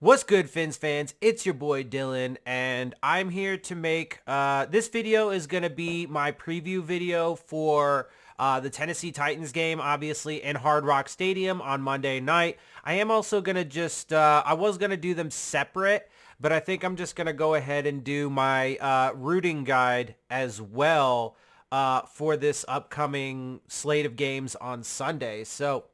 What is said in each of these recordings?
What's good, Phins fans? It's your boy Dillon, and I'm here to make this video is going to be my preview video for the Tennessee Titans game, obviously in Hard Rock Stadium on Monday night. I am also going to I was going to do them separate, but I think I'm just going to go ahead and do my rooting guide as well for this upcoming slate of games on Sunday. So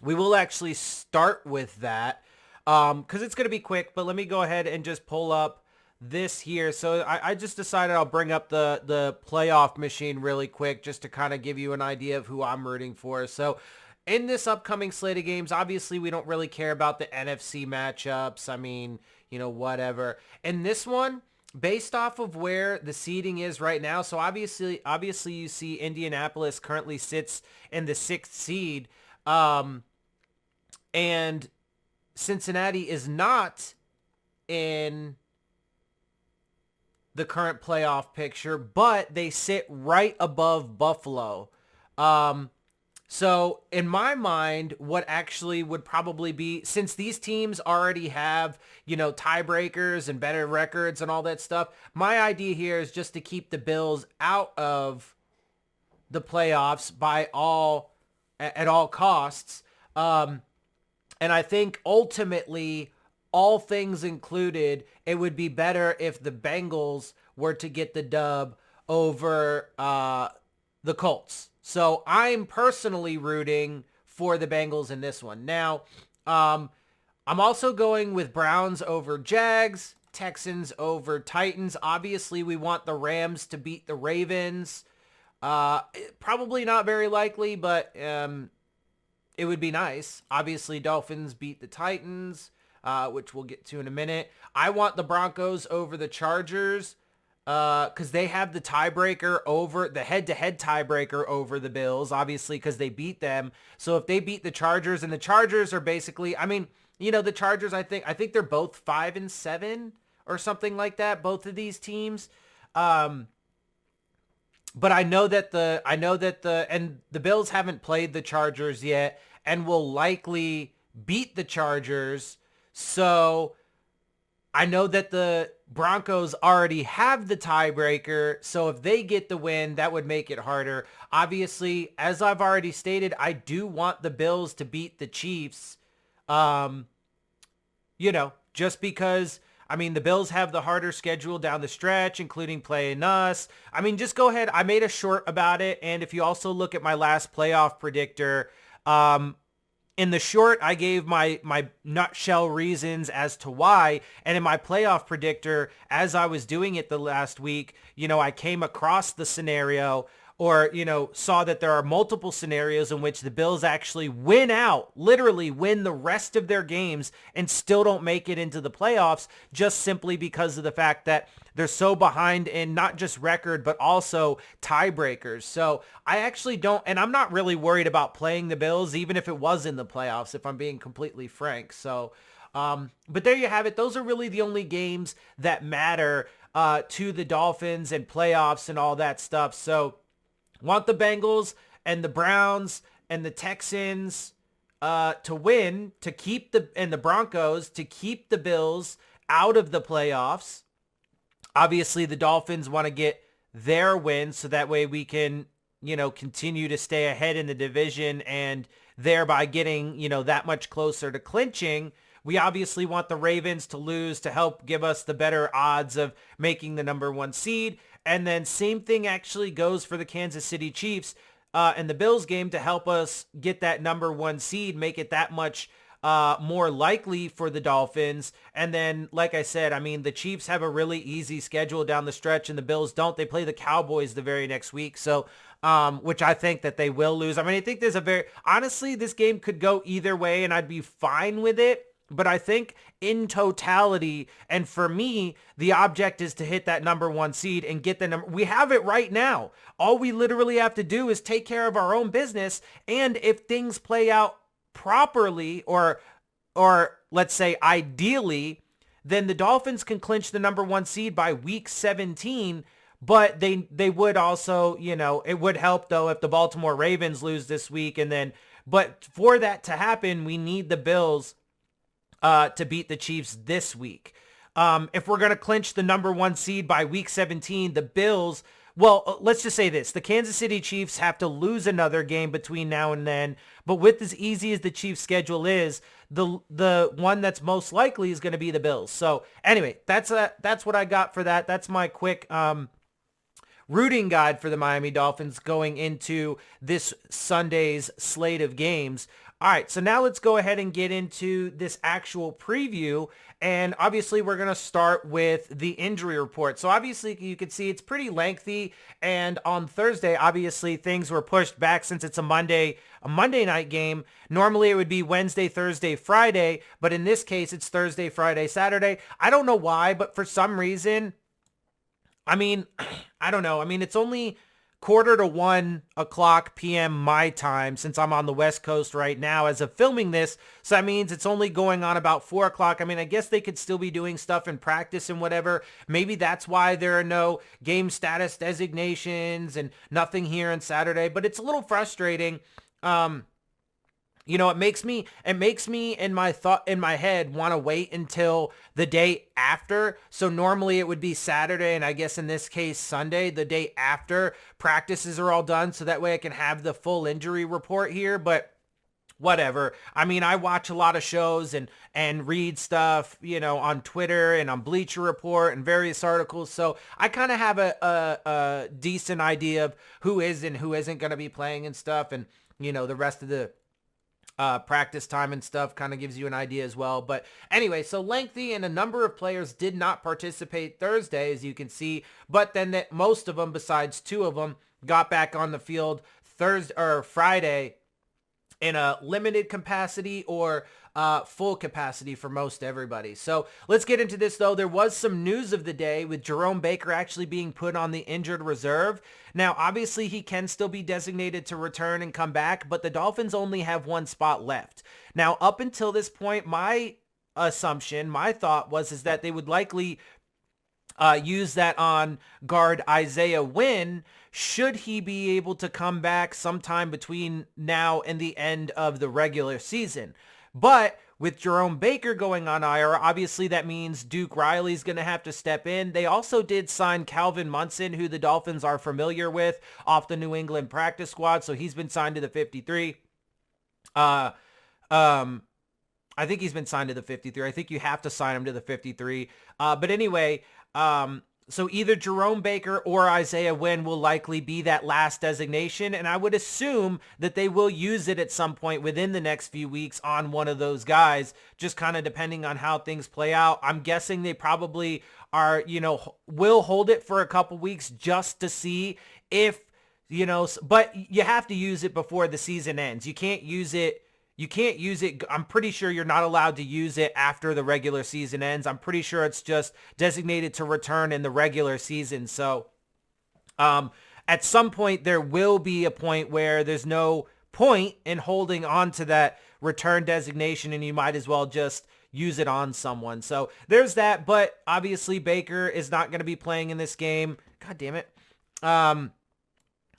we will actually start with that because it's going to be quick, but let me go ahead and just pull up this here. So I just decided I'll bring up the playoff machine really quick just to kind of give you an idea of who I'm rooting for. So in this upcoming slate of games, obviously we don't really care about the NFC matchups. I mean, whatever. In this one, based off of where the seeding is right now, so obviously you see Indianapolis currently sits in the 6th seed. And Cincinnati is not in the current playoff picture, but they sit right above Buffalo. So in my mind, what actually would probably be, since these teams already have, tiebreakers and better records and all that stuff, my idea here is just to keep the Bills out of the playoffs at all costs. And I think ultimately, all things included, it would be better if the Bengals were to get the dub over the Colts. So I'm personally rooting for the Bengals in this one. Now, I'm also going with Browns over Jags, Texans over Titans. Obviously, we want the Rams to beat the Ravens. Probably not very likely, but it would be nice. Obviously, Dolphins beat the Titans, which we'll get to in a minute. I want the Broncos over the Chargers because they have the tiebreaker over the head-to-head tiebreaker over the Bills, obviously, because they beat them. So if they beat the Chargers, and the Chargers are basically, the Chargers, I think they're both 5-7 or something like that, both of these teams. But I know that the Bills haven't played the Chargers yet and will likely beat the Chargers. So I know that the Broncos already have the tiebreaker. So if they get the win, that would make it harder. Obviously, as I've already stated, I do want the Bills to beat the Chiefs. Just because the Bills have the harder schedule down the stretch, including playing us. Just go ahead. I made a short about it. And if you also look at my last playoff predictor, in the short, I gave my nutshell reasons as to why. And in my playoff predictor, as I was doing it the last week, I came across the scenario or, saw that there are multiple scenarios in which the Bills actually literally win the rest of their games and still don't make it into the playoffs, just simply because of the fact that they're so behind in not just record, but also tiebreakers. So I actually don't, and I'm not really worried about playing the Bills, even if it was in the playoffs, if I'm being completely frank. So, but there you have it. Those are really the only games that matter to the Dolphins and playoffs and all that stuff. So want the Bengals and the Browns and the Texans to win, and the Broncos to keep the Bills out of the playoffs. Obviously, the Dolphins want to get their win so that way we can, continue to stay ahead in the division and thereby getting, that much closer to clinching. We obviously want the Ravens to lose to help give us the better odds of making the number 1 seed. And then same thing actually goes for the Kansas City Chiefs and the Bills game to help us get that number 1 seed, make it that much more likely for the Dolphins. And then, like I said, the Chiefs have a really easy schedule down the stretch and the Bills don't. They play the Cowboys the very next week. So, which I think that they will lose. I think honestly, this game could go either way and I'd be fine with it. But I think in totality, and for me, the object is to hit that number 1 seed and get the number. We have it right now. All we literally have to do is take care of our own business. And if things play out properly, or let's say ideally, then the Dolphins can clinch the number 1 seed by week 17. But they would also, it would help though if the Baltimore Ravens lose this week. But for that to happen, we need the Bills to beat the Chiefs this week. If we're going to clinch the number 1 seed by week 17, the Bills, well, let's just say this. The Kansas City Chiefs have to lose another game between now and then. But with as easy as the Chiefs schedule is, the one that's most likely is going to be the Bills. So anyway, that's what I got for that. That's my quick rooting guide for the Miami Dolphins going into this Sunday's slate of games. All right, so now let's go ahead and get into this actual preview. And obviously, we're going to start with the injury report. So obviously, you can see it's pretty lengthy. And on Thursday, obviously, things were pushed back since it's a Monday night game. Normally, it would be Wednesday, Thursday, Friday. But in this case, it's Thursday, Friday, Saturday. I don't know why, but for some reason, I mean, I don't know. I mean, it's only 1:45 p.m. my time since I'm on the West Coast right now as of filming this. So that means it's only going on about 4 o'clock. I mean, I guess they could still be doing stuff in practice and whatever. Maybe that's why there are no game status designations and nothing here on Saturday, but it's a little frustrating. It makes me in my head want to wait until the day after. So normally it would be Saturday, and I guess in this case Sunday, the day after practices are all done, so that way I can have the full injury report here. But whatever. I mean, I watch a lot of shows and read stuff, on Twitter and on Bleacher Report and various articles. So I kind of have a decent idea of who is and who isn't going to be playing and stuff. And, the rest of the practice time and stuff kind of gives you an idea as well. But anyway, so lengthy, and a number of players did not participate Thursday, as you can see, but then that most of them, besides 2 of them, got back on the field Thursday or Friday in a limited capacity or full capacity for most everybody. So let's get into this, though. There was some news of the day with Jerome Baker actually being put on the injured reserve. Now, obviously, he can still be designated to return and come back, but the Dolphins only have 1 spot left. Now, up until this point, my thought is that they would likely use that on guard Isaiah Wynn, should he be able to come back sometime between now and the end of the regular season. But with Jerome Baker going on IR, obviously that means Duke Riley's going to have to step in. They also did sign Calvin Munson, who the Dolphins are familiar with, off the New England practice squad. So he's been signed to the 53. I think he's been signed to the 53. I think you have to sign him to the 53. But anyway, so either Jerome Baker or Isaiah Wynn will likely be that last designation, and I would assume that they will use it at some point within the next few weeks on one of those guys, just kind of depending on how things play out. I'm guessing they probably are, will hold it for a couple weeks just to see if, but you have to use it before the season ends. You can't use it. I'm pretty sure you're not allowed to use it after the regular season ends. I'm pretty sure it's just designated to return in the regular season. So at some point, there will be a point where there's no point in holding on to that return designation, and you might as well just use it on someone. So there's that. But obviously, Baker is not going to be playing in this game. God damn it.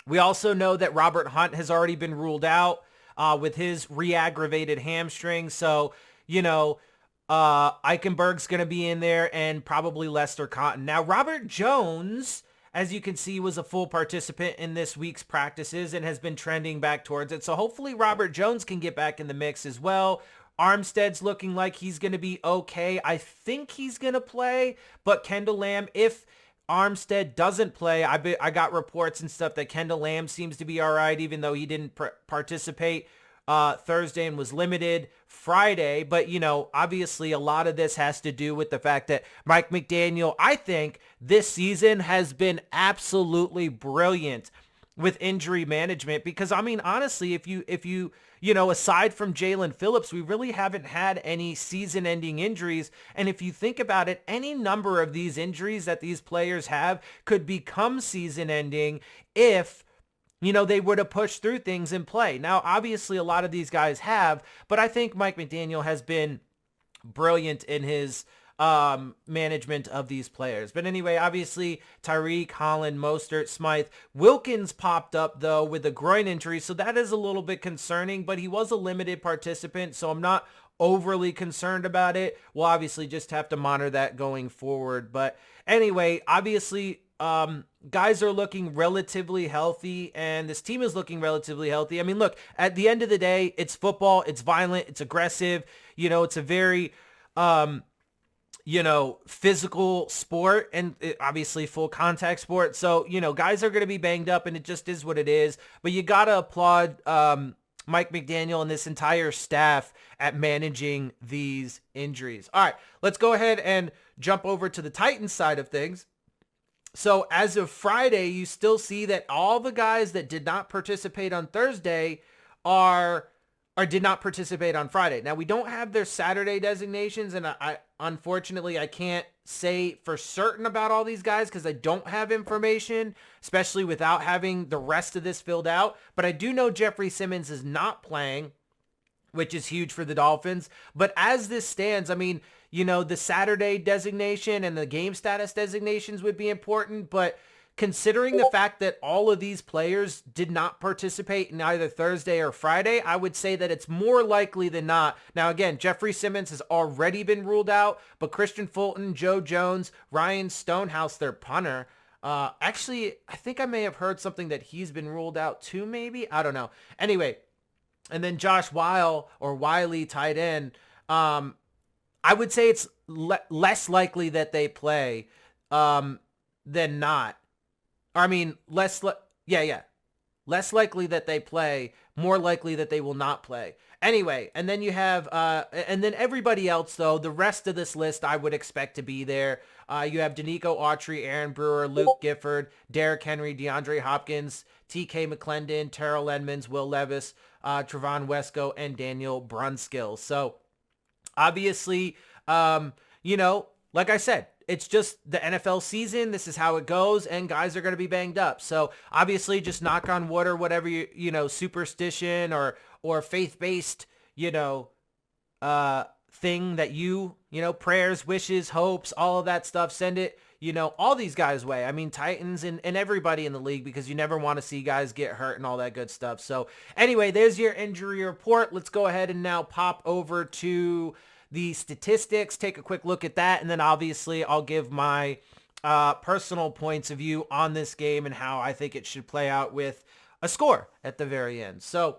We also know that Robert Hunt has already been ruled out with his re-aggravated hamstring. So, Eichenberg's going to be in there, and probably Lester Cotton. Now, Robert Jones, as you can see, was a full participant in this week's practices and has been trending back towards it. So hopefully Robert Jones can get back in the mix as well. Armstead's looking like he's going to be okay. I think he's going to play, but Kendall Lamb, if Armstead doesn't play, I got reports and stuff that Kendall Lamb seems to be all right, even though he didn't participate Thursday and was limited Friday. But, obviously a lot of this has to do with the fact that Mike McDaniel, I think this season has been absolutely brilliant with injury management, because I mean, honestly, if you aside from Jalen Phillips, we really haven't had any season-ending injuries. And if you think about it, any number of these injuries that these players have could become season-ending if, they would have pushed through things in play. Now, obviously, a lot of these guys have, but I think Mike McDaniel has been brilliant in his management of these players. But anyway, obviously, Tyreek, Holland, Mostert, Smythe. Wilkins popped up, though, with a groin injury, so that is a little bit concerning, but he was a limited participant, so I'm not overly concerned about it. We'll obviously just have to monitor that going forward. But anyway, obviously, guys are looking relatively healthy, and this team is looking relatively healthy. I mean, look, at the end of the day, it's football. It's violent. It's aggressive. It's a very, physical sport, and obviously full contact sport. So, guys are going to be banged up, and it just is what it is. But you got to applaud Mike McDaniel and this entire staff at managing these injuries. All right, let's go ahead and jump over to the Titans side of things. So as of Friday, you still see that all the guys that did not participate on Thursday did not participate on Friday. Now, we don't have their Saturday designations, and I unfortunately, I can't say for certain about all these guys because I don't have information, especially without having the rest of this filled out. But I do know Jeffrey Simmons is not playing, which is huge for the Dolphins. But as this stands, I mean, the Saturday designation and the game status designations would be important, but considering the fact that all of these players did not participate in either Thursday or Friday, I would say that it's more likely than not. Now, again, Jeffrey Simmons has already been ruled out, but Christian Fulton, Joe Jones, Ryan Stonehouse, their punter, actually, I think I may have heard something that he's been ruled out too, maybe? I don't know. Anyway, and then Josh Wiley, tight end, I would say it's less likely that they play than not. I mean, less likely that they play, more likely that they will not play. Anyway, and then you have, and then everybody else, though, the rest of this list I would expect to be there. You have Danico Autry, Aaron Brewer, Luke Gifford, Derrick Henry, DeAndre Hopkins, TK McClendon, Terrell Edmonds, Will Levis, Trevon Wesco, and Daniel Brunskill. So, obviously, like I said, it's just the NFL season. This is how it goes, and guys are going to be banged up. So obviously just knock on wood or whatever, superstition or faith-based, thing that prayers, wishes, hopes, all of that stuff, send it, all these guys' way. I mean, Titans and everybody in the league, because you never want to see guys get hurt and all that good stuff. So anyway, there's your injury report. Let's go ahead and now pop over to the statistics, take a quick look at that, and then obviously I'll give my personal points of view on this game and how I think it should play out with a score at the very end. So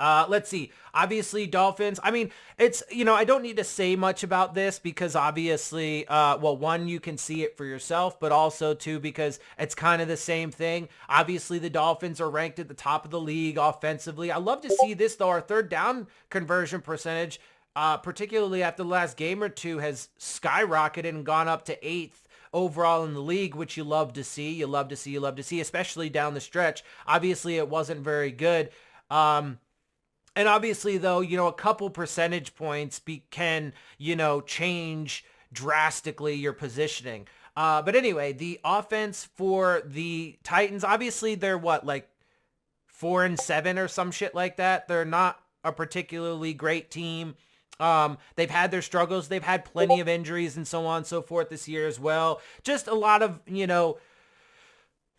let's see. Obviously, Dolphins. I mean, it's, I don't need to say much about this because obviously, one, you can see it for yourself, but also, two, because it's kind of the same thing. Obviously, the Dolphins are ranked at the top of the league offensively. I love to see this, though. Our third down conversion percentage, particularly after the last game or two, has skyrocketed and gone up to 8th overall in the league, which you love to see. You love to see, especially down the stretch. Obviously, it wasn't very good. And obviously, though, a couple percentage points can, change drastically your positioning. But anyway, the offense for the Titans, obviously, they're 4-7 or some shit like that. They're not a particularly great team. They've had their struggles. They've had plenty of injuries and so on and so forth this year as well. Just a lot of,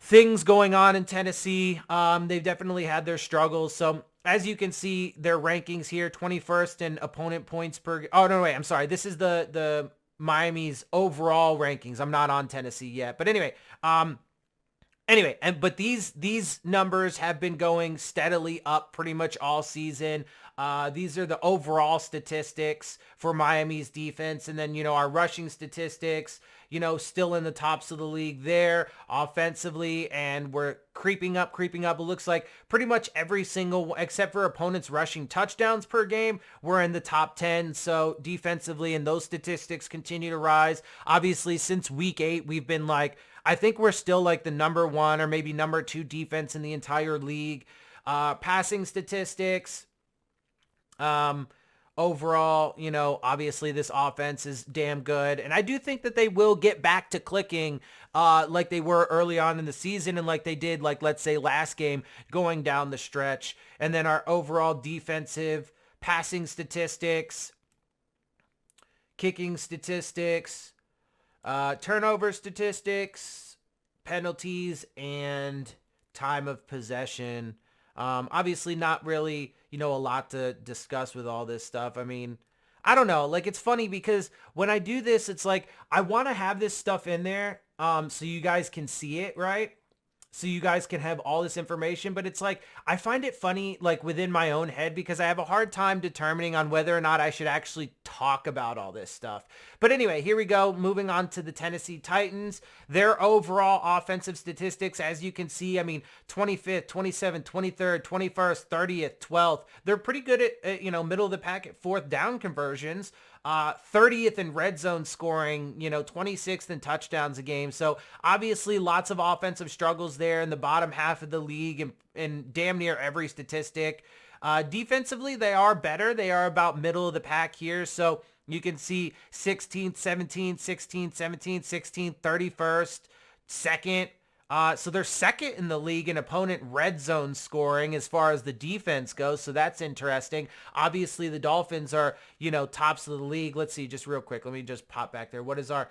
things going on in Tennessee. They've definitely had their struggles. So as you can see, their rankings here, 21st in opponent points per... Oh, no, wait, I'm sorry. This is the Miami's overall rankings. I'm not on Tennessee yet. But anyway, but these numbers have been going steadily up pretty much all season. These are the overall statistics for Miami's defense. And then, our rushing statistics, still in the tops of the league there offensively. And we're creeping up. It looks like pretty much every single, except for opponents rushing touchdowns per game, we're in the top 10. So defensively, and those statistics continue to rise. Obviously, since week 8, we've been I think we're still the number 1 or maybe number 2 defense in the entire league. Passing statistics, overall, obviously this offense is damn good. And I do think that they will get back to clicking like they were early on in the season and like they did, let's say last game going down the stretch. And then our overall defensive passing statistics, kicking statistics, turnover statistics, penalties, and time of possession. Obviously not really, a lot to discuss with all this stuff. I mean, I don't know. Like, it's funny because when I do this, it's like I want to have this stuff in there so you guys can see it, right? So you guys can have all this information, but it's like I find it funny like within my own head because I have a hard time determining on whether or not I should actually talk about all this stuff. But anyway, here we go. Moving on to the Tennessee Titans. Their overall offensive statistics, as you can see, I mean, 25th, 27th, 23rd, 21st, 30th, 12th. They're pretty good at, middle of the pack at fourth down conversions. 30th in red zone scoring, 26th in touchdowns a game. So obviously lots of offensive struggles there in the bottom half of the league and in damn near every statistic. Defensively, they are better. They are about middle of the pack here. So you can see 16th, 17th, 16th, 17th, 16th, 31st, second. So they're second in the league in opponent red zone scoring as far as the defense goes. So that's interesting. Obviously, the Dolphins are, tops of the league. Let's see, just real quick. Let me just pop back there. What is our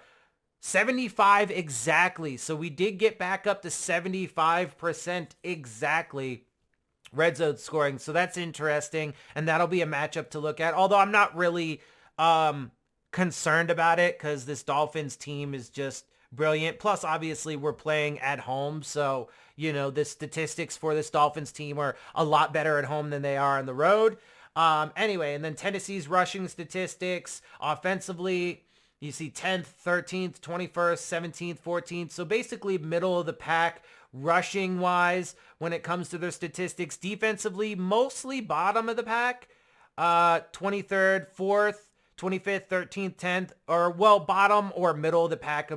75 exactly? So we did get back up to 75% exactly red zone scoring. So that's interesting. And that'll be a matchup to look at. Although I'm not really concerned about it because this Dolphins team is just brilliant. Plus, obviously, we're playing at home. So, the statistics for this Dolphins team are a lot better at home than they are on the road. Anyway, and then Tennessee's rushing statistics offensively, you see 10th, 13th, 21st, 17th, 14th. So basically middle of the pack rushing wise when it comes to their statistics. Defensively, mostly bottom of the pack, 23rd, 4th, 25th, 13th, 10th, or bottom or middle of the pack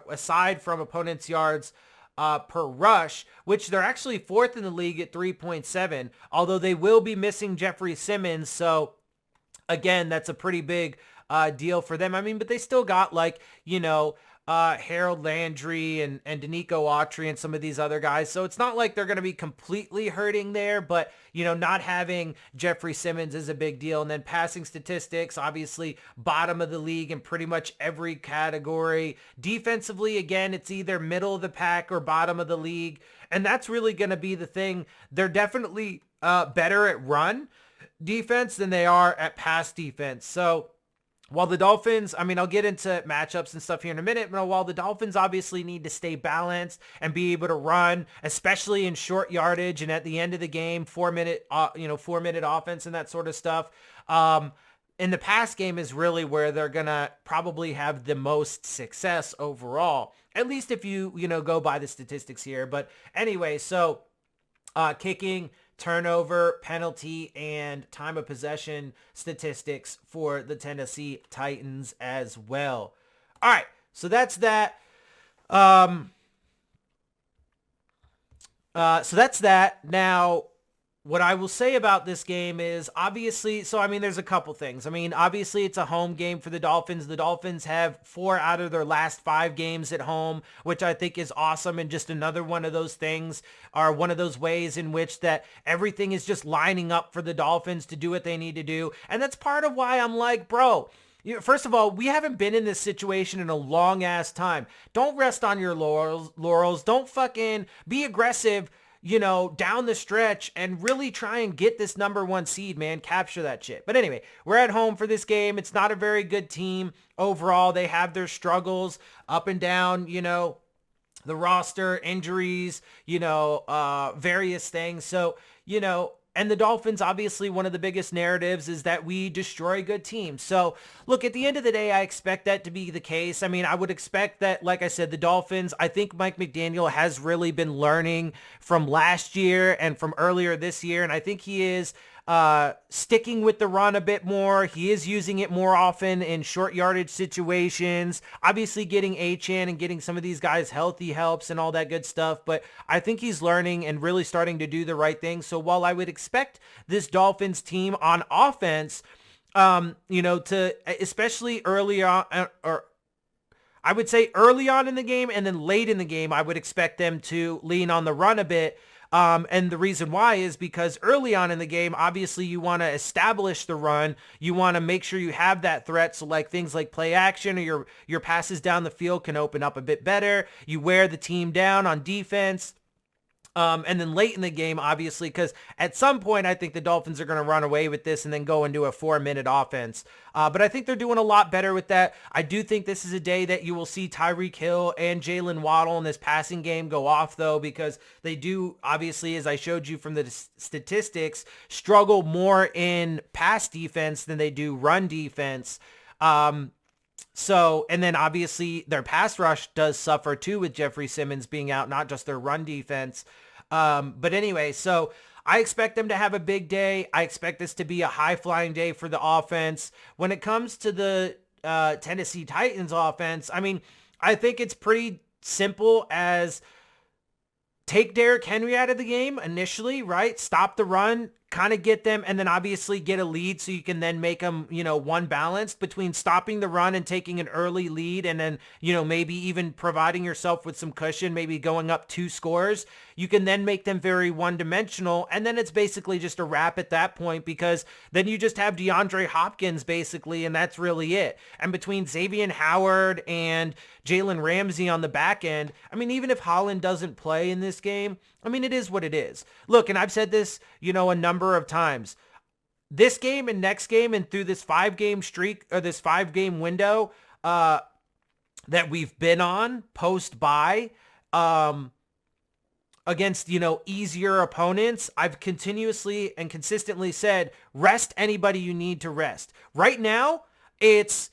aside from opponents' yards per rush, which they're actually fourth in the league at 3.7, although they will be missing Jeffrey Simmons. So again, that's a pretty big deal for them. I mean, but they still got Harold Landry and Danico Autry and some of these other guys. So it's not like they're going to be completely hurting there, but, not having Jeffrey Simmons is a big deal. And then passing statistics, obviously bottom of the league in pretty much every category. Defensively, again, it's either middle of the pack or bottom of the league. And that's really going to be the thing. They're definitely better at run defense than they are at pass defense. So while the Dolphins, I mean, I'll get into matchups and stuff here in a minute, but while the Dolphins obviously need to stay balanced and be able to run, especially in short yardage and at the end of the game, 4-minute offense and that sort of stuff, in the pass game is really where they're going to probably have the most success overall, at least if you go by the statistics here. But anyway, so kicking, turnover, penalty, and time of possession statistics for the Tennessee Titans as well. All right, so that's that. So that's that. Now, what I will say about this game is obviously, so I mean, there's a couple things. I mean, obviously it's a home game for the Dolphins. The Dolphins have 4 out of their last 5 games at home, which I think is awesome. And just another one of those things, or one of those ways in which that everything is just lining up for the Dolphins to do what they need to do. And that's part of why I'm like, bro, first of all, we haven't been in this situation in a long ass time. Don't rest on your laurels. Don't fucking be aggressive, down the stretch and really try and get this number 1 seed, man. Capture that shit. But anyway, we're at home for this game. It's not a very good team overall. They have their struggles up and down, the roster, injuries, various things. So, and the Dolphins, obviously, one of the biggest narratives is that we destroy good teams. So, look, at the end of the day, I expect that to be the case. I mean, I would expect that, like I said, the Dolphins, I think Mike McDaniel has really been learning from last year and from earlier this year, and I think he is sticking with the run a bit more. He is using it more often in short yardage situations. Obviously getting Achane and getting some of these guys healthy helps and all that good stuff. But I think he's learning and really starting to do the right thing. So while I would expect this Dolphins team on offense, to especially early on, or I would say early on in the game and then late in the game, I would expect them to lean on the run a bit. And the reason why is because early on in the game, obviously you want to establish the run. You want to make sure you have that threat. So like things like play action or your passes down the field can open up a bit better. You wear the team down on defense. And then late in the game, obviously, because at some point, I think the Dolphins are going to run away with this and then go into a 4-minute offense. But I think they're doing a lot better with that. I do think this is a day that you will see Tyreek Hill and Jalen Waddle in this passing game go off, though, because they do, obviously, as I showed you from the statistics, struggle more in pass defense than they do run defense. So, and then obviously their pass rush does suffer too with Jeffrey Simmons being out, not just their run defense. But anyway, so I expect them to have a big day. I expect this to be a high-flying day for the offense. When it comes to the Tennessee Titans offense, I mean, I think it's pretty simple as take Derrick Henry out of the game initially, right? Stop the run, kind of get them, and then obviously get a lead so you can then make them, one balanced between stopping the run and taking an early lead and then, maybe even providing yourself with some cushion, maybe going up 2 scores. You can then make them very one-dimensional, and then it's basically just a wrap at that point because then you just have DeAndre Hopkins basically, and that's really it. And between Xavier Howard and Jalen Ramsey on the back end, I mean, even if Holland doesn't play in this game, I mean, it is what it is. Look, and I've said this, a number of times. This game and next game and through this 5-game streak or this 5-game window that we've been on post-bye against, easier opponents, I've continuously and consistently said, rest anybody you need to rest. Right now, it's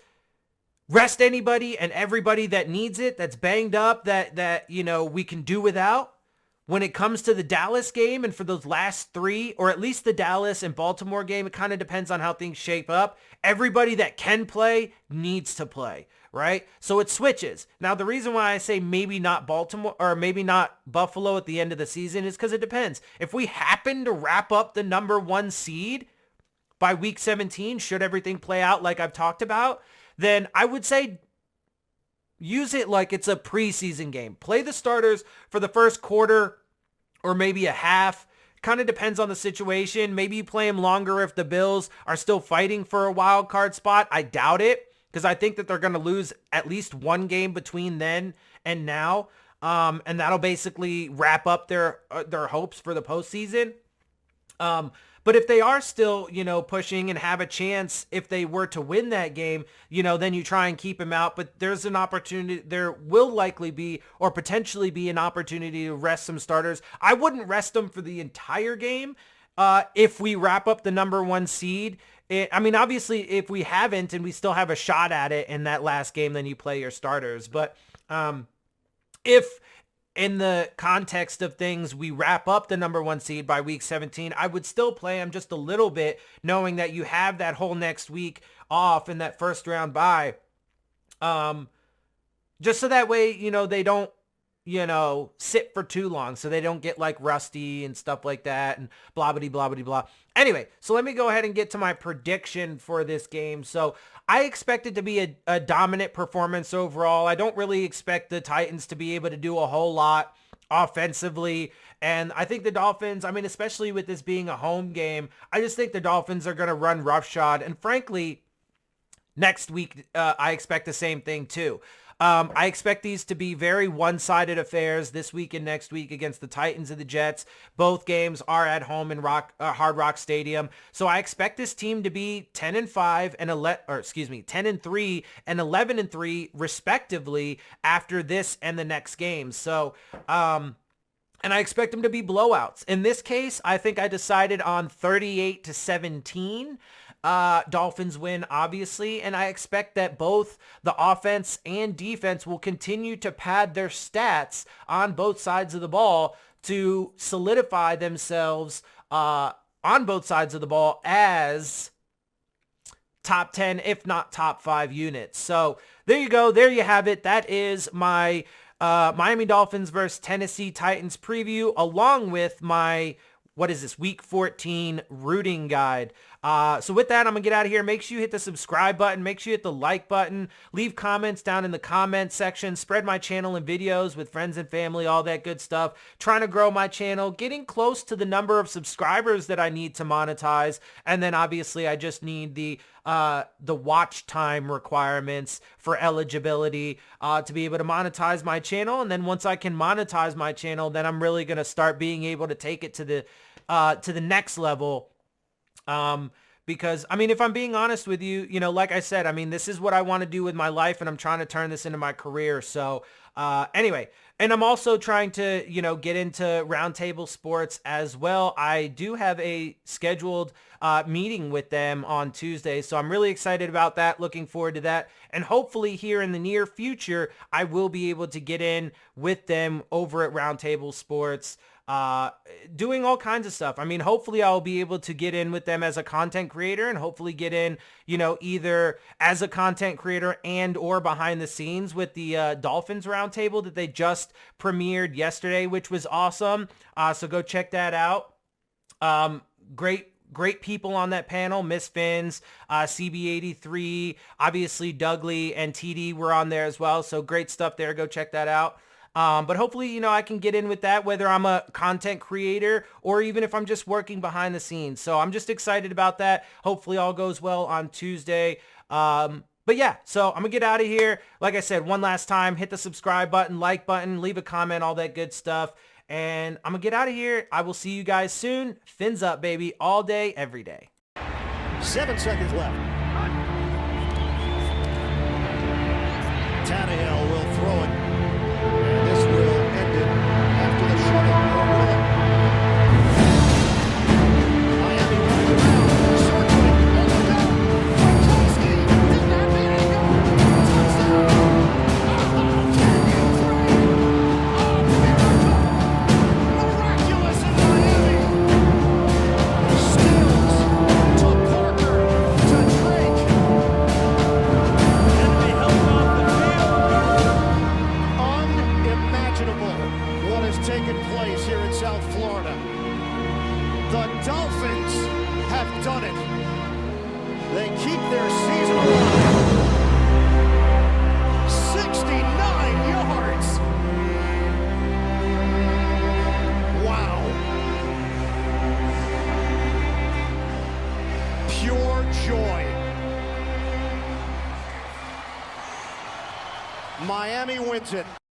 rest anybody and everybody that needs it, that's banged up, that we can do without. When it comes to the Dallas game and for those last 3, or at least the Dallas and Baltimore game, it kind of depends on how things shape up. Everybody that can play needs to play, right? So it switches. Now, the reason why I say maybe not Baltimore or maybe not Buffalo at the end of the season is because it depends. If we happen to wrap up the number 1 seed by week 17, should everything play out like I've talked about, then I would say use it like it's a preseason game. Play the starters for the first quarter or maybe a half. Kind of depends on the situation. Maybe you play them longer if the Bills are still fighting for a wild card spot. I doubt it because I think that they're going to lose at least 1 game between then and now. And that'll basically wrap up their hopes for the postseason. But if they are still, pushing and have a chance, if they were to win that game, then you try and keep him out. But there's an opportunity, there will likely be or potentially be an opportunity to rest some starters. I wouldn't rest them for the entire game if we wrap up the number 1 seed. Obviously, if we haven't and we still have a shot at it in that last game, then you play your starters. But if in the context of things, we wrap up the number 1 seed by week 17, I would still play them just a little bit, knowing that you have that whole next week off in that first round bye. Just so that way, they don't, sit for too long, so they don't get like rusty and stuff like that and blah, blah, blah, blah, blah. Anyway, so let me go ahead and get to my prediction for this game. So I expect it to be a dominant performance overall. I don't really expect the Titans to be able to do a whole lot offensively. And I think the Dolphins, especially with this being a home game, I just think the Dolphins are going to run roughshod. And frankly, next week, I expect the same thing too. I expect these to be very one-sided affairs this week and next week against the Titans and the Jets. Both games are at home in Hard Rock Stadium. So I expect this team to be 10-3 and 11-3 respectively after this and the next game. So, and I expect them to be blowouts. In this case, I think I decided on 38-17. Dolphins win, obviously, and I expect that both the offense and defense will continue to pad their stats on both sides of the ball to solidify themselves on both sides of the ball as top 10, if not top 5 units. So there you go. There you have it. That is my Miami Dolphins versus Tennessee Titans preview, along with my week 14 rooting guide. So with that, I'm gonna get out of here. Make sure you hit the subscribe button. Make sure you hit the like button. Leave comments down in the comment section. Spread my channel and videos with friends and family, all that good stuff. Trying to grow my channel, getting close to the number of subscribers that I need to monetize. And then obviously I just need the the watch time requirements for eligibility to be able to monetize my channel. And then once I can monetize my channel, then I'm really going to start being able to take it to the next level. Because, I mean, if I'm being honest with you, you know, like I said, I mean, this is what I want to do with my life, and I'm trying to turn this into my career. So anyway, and I'm also trying to, you know, get into roundtable sports as well. I do have a scheduled meeting with them on Tuesday, so I'm really excited about that, looking forward to that. And hopefully here in the near future, I will be able to get in with them over at Roundtable Sports, doing all kinds of stuff. I mean, hopefully I'll be able to get in with them as a content creator, and hopefully get in, you know, either as a content creator and or behind the scenes with the Dolphins roundtable that they just premiered yesterday, which was awesome. So go check that out. Great people on that panel. Miss Phins, CB83, obviously Dougley and TD were on there as well. So great stuff there. Go check that out. But hopefully, you know, I can get in with that, whether I'm a content creator or even if I'm just working behind the scenes. So I'm just excited about that. Hopefully all goes well on Tuesday. But yeah, so I'm gonna get out of here. Like I said, one last time, hit the subscribe button, like button, leave a comment, all that good stuff. And I'm gonna get out of here. I will see you guys soon. Fins up, baby, all day, every day. 7 seconds left. Tannehill will throw it. And this will end it after the shovel. Miami running around, circling, on the down. Gronkowski did not mean to go. Touchdown. Oh, can you pray? Oh, miracle. Miraculous in Miami. Stills to Parker to Drake. And they held off the field. Unimaginable what has taken place here in South Florida. The Dolphins have done it. They keep their season alive. 69 yards. Wow. Pure joy. Miami wins it.